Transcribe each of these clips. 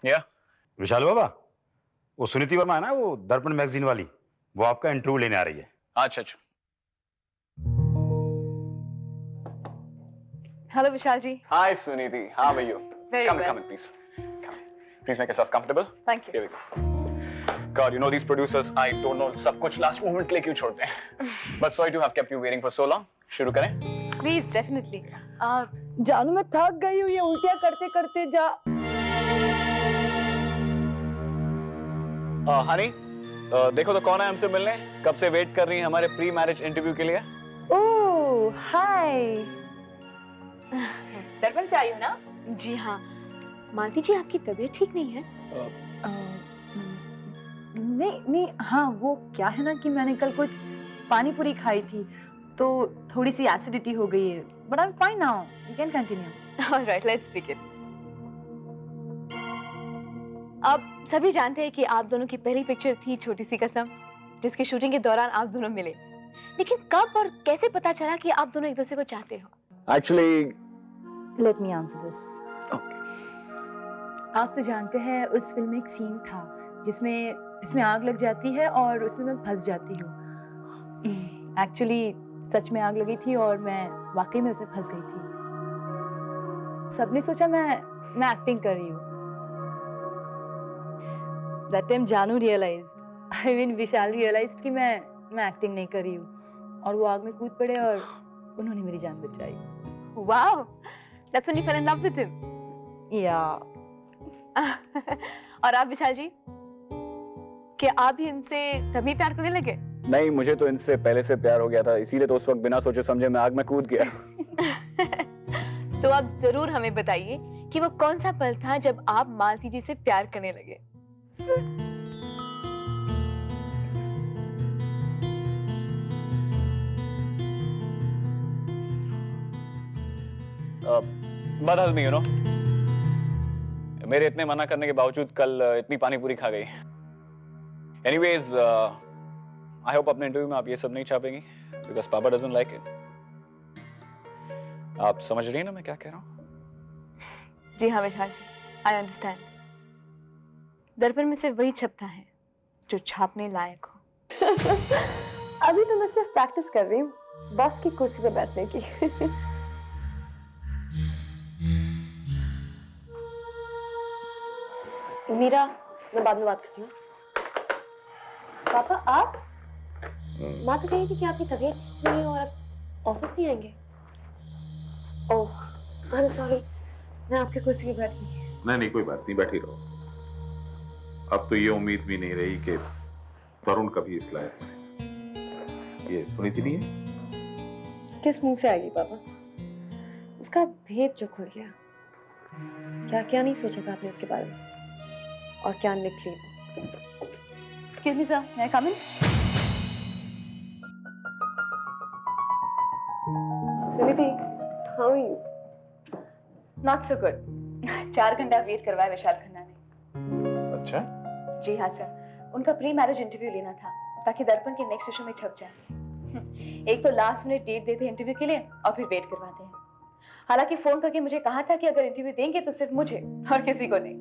या विशाल बाबा, वो सुनीति वर्मा है ना, वो दर्पण मैगजीन वाली, वो आपका इंटरव्यू लेने आ रही है। अच्छा अच्छा। Hello Vishal ji. Hi Suniti, how are you? Very Come in, well. come in, please. Come in. Please make yourself comfortable. Thank you. Here we go. God, you know these producers, I don't know, सब कुछ last moment के लिए क्यों छोड़ते हैं? But sorry to have kept you waiting for so long. शुरू करें? Please, definitely. जानू मैं थक गई हूँ ये उल्टियाँ करते करते जा। हनी, देखो तो कौन है हमसे मिलने? कब से वेट कर रही है हमारे प्री मैरिज इंटरव्यू के लिए? ओह, हाय। दर्पण से आई हो ना? जी हाँ। मालती जी, आपकी तबीयत ठीक नहीं है? नहीं, हाँ वो क्या है ना कि मैंने कल कुछ पानी पूरी खाई थी तो थोड़ी सी एसिडिटी हो गई है। But I am fine now, you can continue. Alright, let's begin. अब सभी जानते हैं कि आप दोनों की पहली पिक्चर थी छोटी सी कसम, जिसकी शूटिंग के दौरान आप दोनों मिले। लेकिन कब और कैसे पता चला कि आप दोनों एक दूसरे को चाहते हो? Actually, let me answer this. आप तो जानते हैं उस फिल्म में एक सीन था जिसमें आग लग जाती है और उसमें मैं फंस जाती हूँ। एक्चुअली सच में आग लगी थी और मैं वाकई में उसमें फंस गई थी। सबने सोचा मैं एक्टिंग कर रही हूँ। That time जानू realized, I mean Vishal realized कि मैं एक्टिंग नहीं कर रही हूँ और वो आग में कूद पड़े और उन्होंने मेरी जान बचाई। Wow, that's when you fell in love with him. Yeah. और आप विशाल जी, क्या आप भी इनसे तभी प्यार करने लगे? नहीं, मुझे तो इनसे पहले से प्यार हो गया था, इसीलिए तो उस वक्त बिना सोचे समझे मैं आग में कूद गया। तो आप जरूर हमें बताइए कि वो कौन सा पल था जब आप मालती जी से प्यार करने लगे? बता नहीं, यू नो, मेरे इतने मना करने के बावजूद कल इतनी पानी पूरी खा गई। एनीवेज, आई होप अपने इंटरव्यू में आप ये सब नहीं छापेंगी, बिकॉज पापा डजंट लाइक इट। आप समझ रही हैं ना मैं क्या कह रहा हूँ? जी हाँ विशाल जी, आई अंडरस्टैंड। दर्पण में से वही छपता है जो छापने लायक हो। अभी तो मैं सिर्फ प्रैक्टिस कर रही हूँ बॉस की कुर्सी पे बैठने की। मीरा, मैं बाद में बात करती हूँ। पापा आप? माँ तो कही थी कि आपकी तबीयत ठीक नहीं है और आप ऑफिस नहीं आएंगे। ओह, आई एम सॉरी, मैं आपकी कुर्सी पे बैठ गई। नहीं, कोई बात नहीं, बैठी रहो। अब तो ये उम्मीद भी नहीं रही कि तरुण कभी इस लायक है। ये सुनीति नहीं है? किस मुंह से आएगी पापा? उसका भेद जो खुल गया। क्या क्या नहीं सोचा था आपने उसके बारे में और क्या निकली। Excuse me, sir. May I come in? Suniti, how are you? Not so good. 4 घंटा वेट करवाया विशाल खन्ना ने। अच्छा? जी हाँ सर, उनका प्री मैरिज इंटरव्यू लेना था ताकि दर्पण के नेक्स्ट इशू में छप जाए। एक तो लास्ट मिनट डेट देते हैं इंटरव्यू के लिए और फिर वेट करवाते हैं। हालांकि फोन करके मुझे कहा था कि अगर इंटरव्यू देंगे तो सिर्फ मुझे और किसी को नहीं।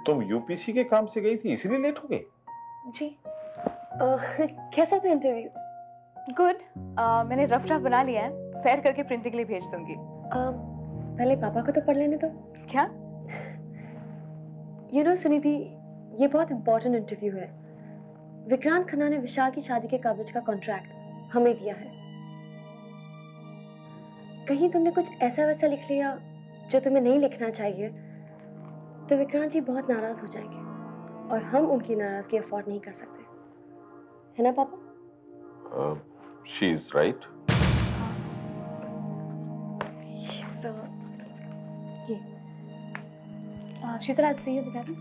तुम यूपीसी के काम से गई थी इसीलिए लेट हो गई? जी। कैसा था इंटरव्यू? गुड। मैंने रफ ड्राफ्ट बना लिया है, फेयर करके प्रिंटिंग के लिए भेज दूंगी। पहले पापा को तो पढ़ लेने दो। क्या? यू नो सुनीति, ये बहुत इंपॉर्टेंट इंटरव्यू है। विक्रांत खन्ना ने विशाल की शादी के कवरेज का कॉन्ट्रैक्ट हमें दिया है। कहीं तुमने कुछ ऐसा वैसा लिख लिया जो तुम्हें नहीं लिखना चाहिए तो विक्रांत जी बहुत नाराज हो जाएंगे और हम उनकी नाराजगी अफोर्ड नहीं कर सकते, है ना पापा? She is right. Sheetal, I'll see you in the garden.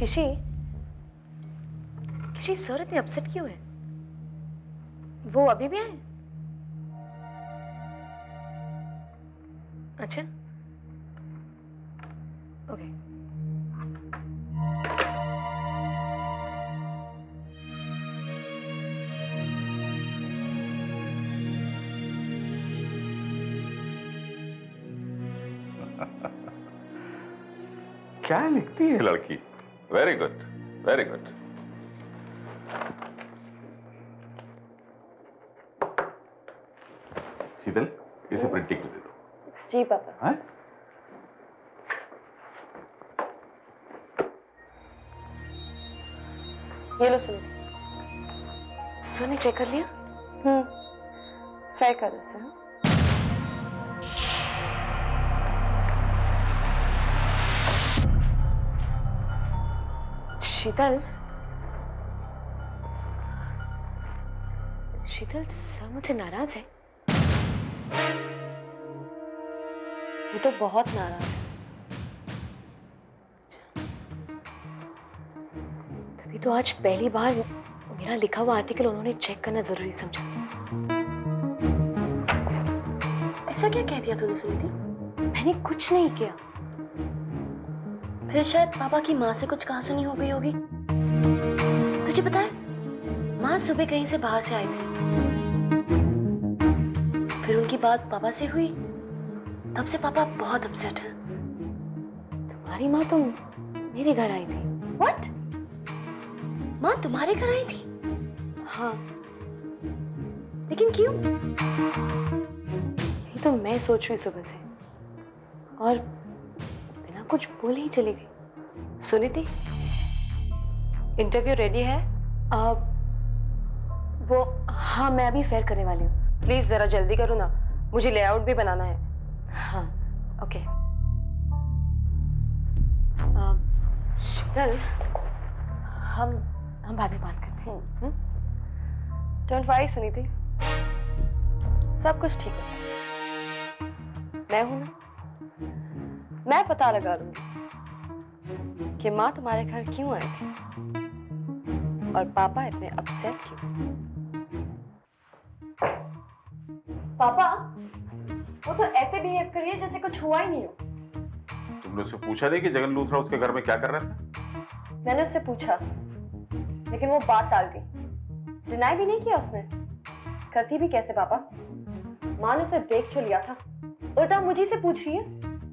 किशी किशी सर इतने अपसेट क्यों है? वो अभी भी आए? अच्छा, ओके। क्या लिखती है लड़की? Very good, very good. Sheetal, इसे प्रिंटिंग को दे दो। जी पापा। हाँ? ये लो सुनो। सर ने चेक कर लिया? ट्राई करो सर। शीतल, शीतल सर मुझसे नाराज है। वो तो बहुत नाराज है। तभी तो आज पहली बार मेरा लिखा हुआ आर्टिकल उन्होंने चेक करना जरूरी समझा। ऐसा क्या कह दिया तूने सुनीति? मैंने कुछ नहीं किया। फिर शायद पापा की माँ से कुछ कहा सुनी हो गई होगी। तुझे पता है, माँ सुबह कहीं से बाहर से आई थी, फिर उनकी बात पापा से हुई, तब से पापा बहुत अपसेट है। तुम्हारी माँ तो मेरे घर आई थी। व्हाट? माँ तुम्हारे घर आई थी? हाँ, लेकिन क्यों? यही तो मैं सोच रही सुबह से, और बिना कुछ बोले ही चली गई। सुनीति, इंटरव्यू रेडी है? वो हाँ, मैं अभी फेयर करने वाली हूँ। प्लीज जरा जल्दी करो ना, मुझे लेआउट भी बनाना है। हाँ ओके। शीतल, हम बाद में बात करते हैं। डोंट वरी सुनीति, सब कुछ ठीक हो जाएगा। मैं हूं ना, मैं पता लगा लूंगी कि माँ तुम्हारे घर क्यों आई थी और पापा इतने अपसेट क्यों। पापा, वो तो ऐसे बिहेव कर रही है जैसे कुछ हुआ ही नहीं हो। तुमने उससे पूछा नहीं कि जगन लूथरा उसके घर में क्या कर रहा था? मैंने उससे पूछा, लेकिन वो बात टाल गई। डिनाई भी नहीं किया उसने। करती भी कैसे पापा? माँ ने उसे देख तो लिया था, उल्टा मुझे से पूछ रही है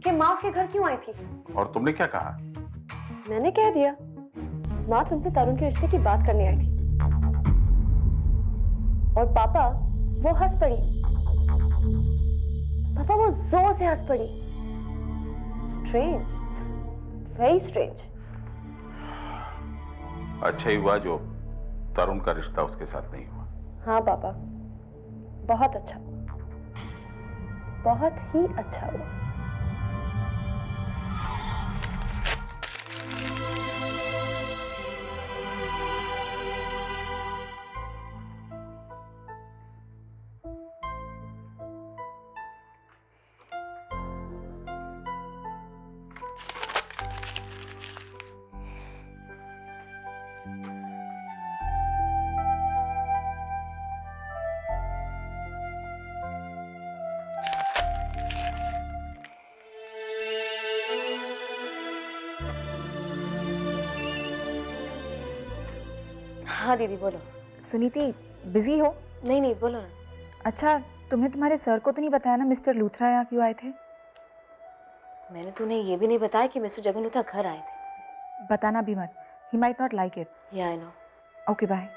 कि माँ उसके घर क्यों आई थी। और तुमने क्या कहा? मैंने कह दिया, माँ तुमसे तरुण के रिश्ते की बात करने आई थी। और पापा वो हंस पड़ी। पापा वो जोर से हंस पड़ी। Strange, very strange. अच्छा ही हुआ जो तरुण का रिश्ता उसके साथ नहीं हुआ। हाँ पापा, बहुत अच्छा, बहुत ही अच्छा हुआ। हाँ दीदी बोलो। सुनीति, बिजी हो? नहीं नहीं, बोलो ना। अच्छा, तुम्हें तुम्हारे सर को तो नहीं बताया ना मिस्टर लूथरा यहाँ क्यों आए थे? मैंने तो उन्हें ये भी नहीं बताया कि मिस्टर जगन लूथरा घर आए थे। बताना भी मत, he might not like it. या आई नो। Okay bye.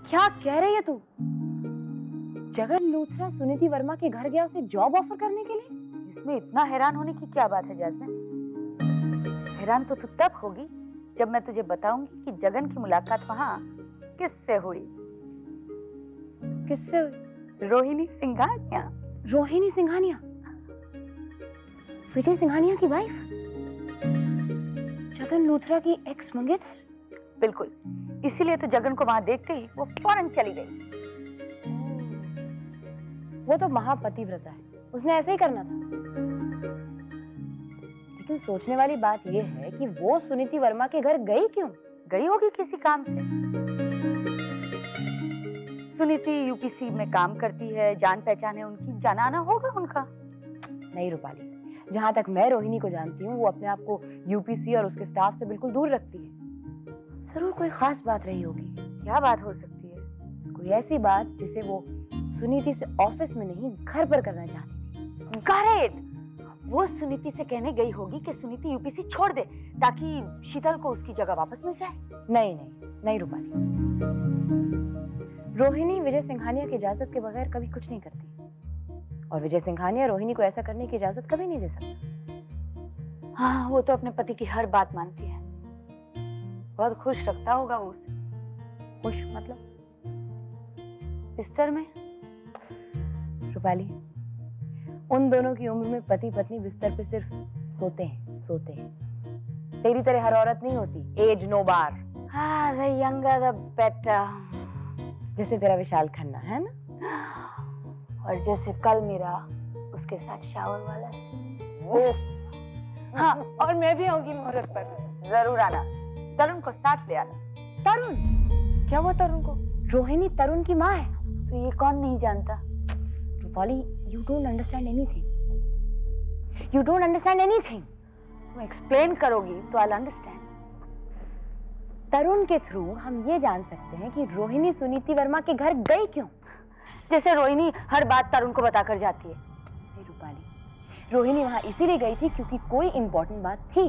क्या कह रही है तू? जगन लूथरा सुनीति वर्मा के घर गया उसे जॉब ऑफर करने के लिए? इसमें इतना हैरान होने की क्या बात है जैस्मिन? हैरान तो तू तब होगी जब मैं तुझे बताऊंगी कि जगन की मुलाकात वहां किससे हुई। किससे हुई? रोहिणी सिंघानिया। रोहिणी सिंघानिया? विजय सिंघानिया की वाइफ? जगन लूथरा की एक्स मंगेतर? बिल्कुल, इसीलिए तो जगन को वहां देखते ही वो फौरन चली गई। वो तो महापतिव्रता है, उसने ऐसे ही करना था। लेकिन सोचने वाली बात यह है कि वो सुनीति वर्मा के घर गई क्यों? गई होगी किसी काम से। सुनीति यूपीसी में काम करती है, जान पहचान है उनकी, जाना आना होगा उनका। नहीं रूपाली, जहां तक मैं रोहिणी को जानती हूँ वो अपने आप को यूपीसी और उसके स्टाफ से बिल्कुल दूर रखती है। जरूर कोई खास बात रही होगी। क्या बात हो सकती है? कोई ऐसी बात जिसे वो सुनीति से ऑफिस में नहीं घर पर करना चाहती थी। Got it! वो सुनीति से कहने गई होगी कि सुनीति यूपीसी छोड़ दे ताकि शीतल को उसकी जगह वापस मिल जाए। नहीं नहीं नहीं रूपाली, रोहिणी विजय सिंघानिया की इजाजत के बगैर कभी कुछ नहीं करती, और विजय सिंघानिया रोहिणी को ऐसा करने की इजाजत कभी नहीं दे सकता। हाँ, वो तो अपने पति की हर बात मानती है। बहुत खुश रखता होगा वो उसे। खुश मतलब? बिस्तर में। रूपाली, उन दोनों की उम्र में पति पत्नी बिस्तर पे सिर्फ सोते हैं। तेरी तरह हर औरत नहीं होती, एज नो बार। हाँ, the younger the better। जैसे तेरा विशाल खन्ना है ना, और जैसे कल मेरा उसके साथ शावर वाला सीन। हाँ, और मैं भी आऊंगी मुहूर्त पर। जरूर आना। तरुण को साथ ले आना। तरुण? क्या हुआ तरुण को? रोहिणी तरुण की माँ है। तो ये कौन नहीं जानता? Rupali, you don't understand anything. You don't understand anything. तुम एक्सप्लेन करोगी तो I'll understand। तरुण के थ्रू हम ये जान सकते हैं कि रोहिणी सुनीति वर्मा के घर गई क्यों। जैसे रोहिणी हर बात तरुण को बताकर जाती है। नहीं रूपाली, रोहिणी वहां इसीलिए गई थी क्योंकि कोई इंपॉर्टेंट बात थी,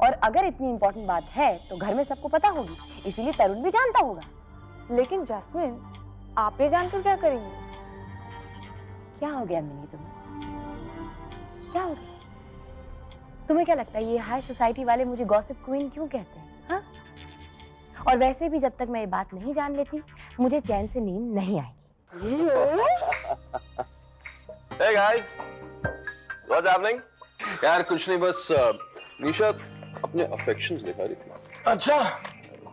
और अगर इतनी इंपॉर्टेंट बात है तो घर में सबको पता होगी, इसीलिए तरुण भी जानता होगा। लेकिन जैस्मिन, आप ये जानकर क्या करेंगी? क्या हो गया मिनी तुम्हें? क्या हो गया? तुम्हें क्या लगता है ये हाई सोसाइटी वाले मुझे गॉसिप क्वीन क्यों कहते हैं? हाँ? और वैसे भी जब तक मैं ये बात नहीं जान लेती मुझे चैन से नींद नहीं आएगी। Hey guys, what's happening? यार कुछ नहीं, बस निशा अपने अफेक्शंस दिखा रही थी। अच्छा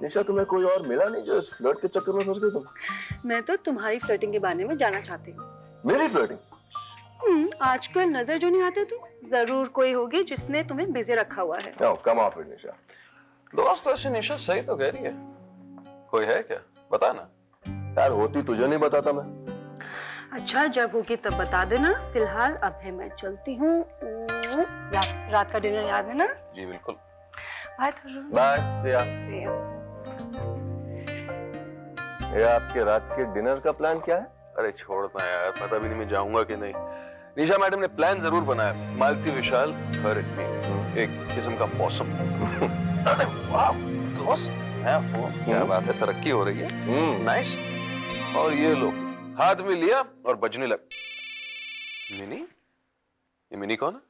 निशा, तुम्हें कोई और मिला नहीं जो इस फ्लर्ट के चक्कर में फंस गई तुम? मैं तो तुम्हारी फ्लर्टिंग के बारे में जानना चाहती हूँ। मेरी फ्लर्टिंग? आजकल नजर जो नहीं आते तुम, जरूर कोई होगी जिसने तुम्हें बिजी रखा हुआ है। नो, कम ऑफ इट निशा। दोस्त ऐसे निशा सही तो कह रही है। कोई है क्या? बता ना। यार होती तुझे नहीं बताता मैं। अच्छा, जब होगी तब बता देना। फिलहाल अब है मैं चलती हूँ। रात का डिनर याद है ना? जी बिल्कुल। Bye Tarun. Bye, see ya। ये आपके रात के डिनर का प्लान क्या है? अरे छोड़ना यार, पता भी नहीं मैं जाऊंगा कि नहीं। निशा मैडम ने प्लान जरूर बनाया। मालती विशाल हर एक किस्म का मौसम। अरे वाह दोस्त, है फोन। क्या बात है, तरक्की हो रही है। नाइस। और ये लो, हाथ में लिया और बजने लग। मिनी? ये मिनी कौन है?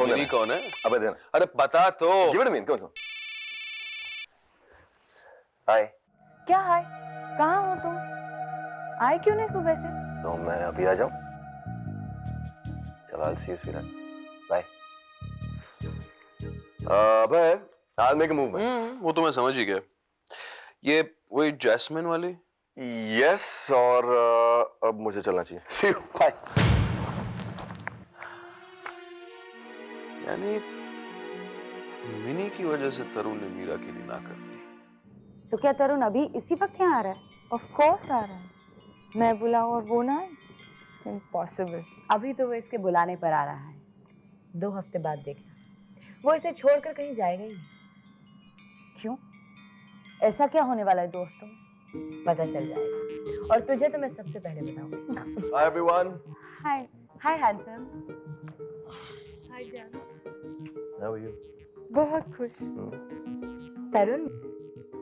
मिनी कौन है? अबे देना। अरे बता तो। गिव इट मीन, कौन? हाय। क्या हाय? कहाँ हो तुम? आए क्यों नहीं सुबह से? तो मैं अभी आ जाऊं? चलो, I'll see you sweetheart. Bye. अबे, I'll make a move. वो तो मैं समझ ही गया। ये वही जैस्मिन वाली? Yes, और अब मुझे चलना चाहिए। See you. Bye. यानी मिनी की वजह से तरुण ने मीरा के लिए ना कर दी। तो क्या तरुण अभी इसी वक्त यहाँ आ रहा है? ऑफ कोर्स आ रहा है। मैं बुलाऊं और वो ना आए? इम्पॉसिबल। अभी तो वो इसके बुलाने पर आ रहा है, 2 हफ्ते बाद देखना। वो इसे छोड़कर कहीं जाएगा ही नहीं। क्यों? ऐसा क्या होने वाला है दोस्तों, पता चल जाएगा। और तुझे तो मैं सबसे पहले बताऊंगी। Hi everyone. हाय हाय हैंडसम। हाय जान। How are you? बहुत खुश। तरुण,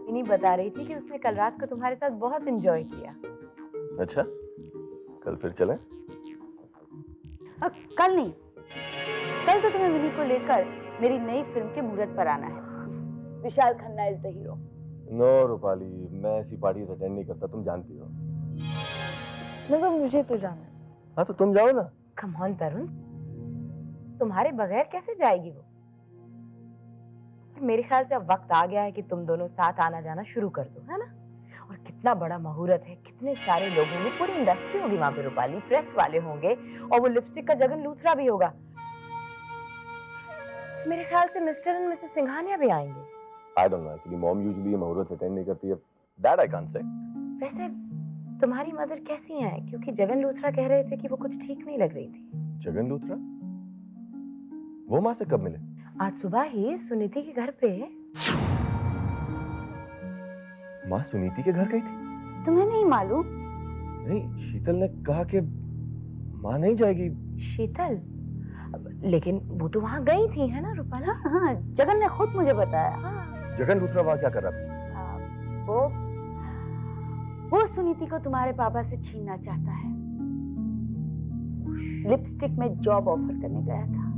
इन्हीं बता रही थी कि उसने कल रात को तुम्हारे साथ बहुत एंजॉय किया। अच्छा, कल फिर चलें? कल नहीं, कल तो तुम्हें मिनी को लेकर मेरी नई फिल्म के मुहूर्त पर आना है। Vishal Khanna is the hero. No Rupali, मैं ऐसी पार्टीज अटेंड नहीं करता, तुम जानती हो। मगर मुझे तो जाना है। हाँ तो तुम जाओ ना। कम ऑन तरुण, तुम्हारे बगैर कैसे जाएगी वो? मेरे ख्याल से अब वक्त आ गया है कि तुम दोनों साथ आना जाना शुरू कर दो, है ना? और कितना बड़ा मुहूर्त है, कितने सारे लोग होंगे, पूरी इंडस्ट्री होगी वहां पे रूपाली, प्रेस वाले होंगे और वो लिपस्टिक का जगन लूथरा भी होगा। मेरे ख्याल से मिस्टर एंड मिसेस सिंघानिया भी आएंगे। I don't know. Actually, mom usually ये मुहूर्त अटेंड नहीं करती है. That I can't say. वैसे तुम्हारी मदर कैसी हैं? क्योंकि जगन लूथरा कह रहे थे कि वो कुछ ठीक नहीं लग रही थी। जगन लूथरा? वो माँ से कब मिले? आज सुबह ही सुनीति के घर पे। माँ सुनीति के घर गई थी? तुम्हें नहीं मालूम? नहीं, शीतल ने कहा कि माँ नहीं जाएगी. शीतल? लेकिन वो तो वहां गई थी, है ना रूपाली? हाँ, जगन ने खुद मुझे बताया। हाँ। जगन लूथरा वहाँ क्या कर रहा था? वो सुनीति को तुम्हारे पापा से छीनना चाहता है। लिपस्टिक में जॉब ऑफर करने गया था।